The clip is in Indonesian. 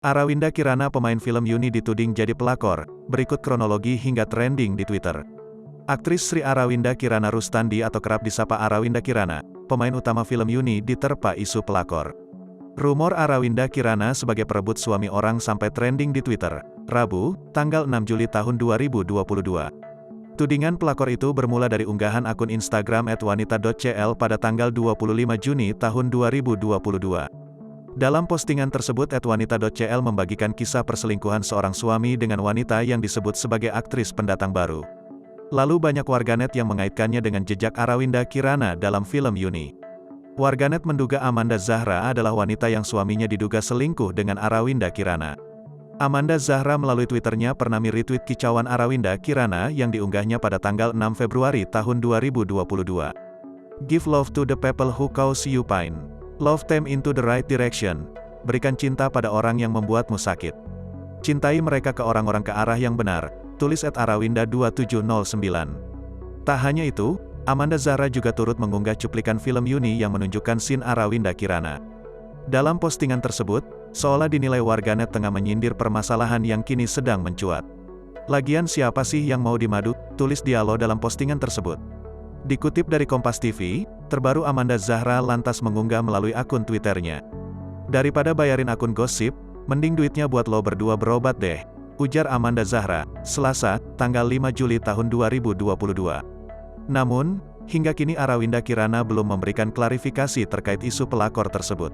Arawinda Kirana pemain film Yuni dituding jadi pelakor, berikut kronologi hingga trending di Twitter. Aktris Sri Arawinda Kirana Rustandi atau kerap disapa Arawinda Kirana, pemain utama film Yuni diterpa isu pelakor. Rumor Arawinda Kirana sebagai perebut suami orang sampai trending di Twitter, Rabu, tanggal 6 Juli tahun 2022. Tudingan pelakor itu bermula dari unggahan akun Instagram @wanita.cl pada tanggal 25 Juni tahun 2022. Dalam postingan tersebut @wanita.cl membagikan kisah perselingkuhan seorang suami dengan wanita yang disebut sebagai aktris pendatang baru. Lalu banyak warganet yang mengaitkannya dengan jejak Arawinda Kirana dalam film Yuni. Warganet menduga Amanda Zahra adalah wanita yang suaminya diduga selingkuh dengan Arawinda Kirana. Amanda Zahra melalui Twitternya pernah me-retweet kicauan Arawinda Kirana yang diunggahnya pada tanggal 6 Februari tahun 2022. Give love to the people who cause you pain. Love them into the right direction. Berikan cinta pada orang yang membuatmu sakit. Cintai mereka ke orang-orang ke arah yang benar, tulis @arawinda2709. Tak hanya itu, Amanda Zahra juga turut mengunggah cuplikan film Yuni yang menunjukkan scene Arawinda Kirana. Dalam postingan tersebut, seolah dinilai warganet tengah menyindir permasalahan yang kini sedang mencuat. Lagian siapa sih yang mau dimadu, tulis Diallo dalam postingan tersebut. Dikutip dari Kompas TV, terbaru Amanda Zahra lantas mengunggah melalui akun Twitternya. Daripada bayarin akun gosip, mending duitnya buat lo berdua berobat deh, ujar Amanda Zahra, Selasa, tanggal 5 Juli tahun 2022. Namun, hingga kini Arawinda Kirana belum memberikan klarifikasi terkait isu pelakor tersebut.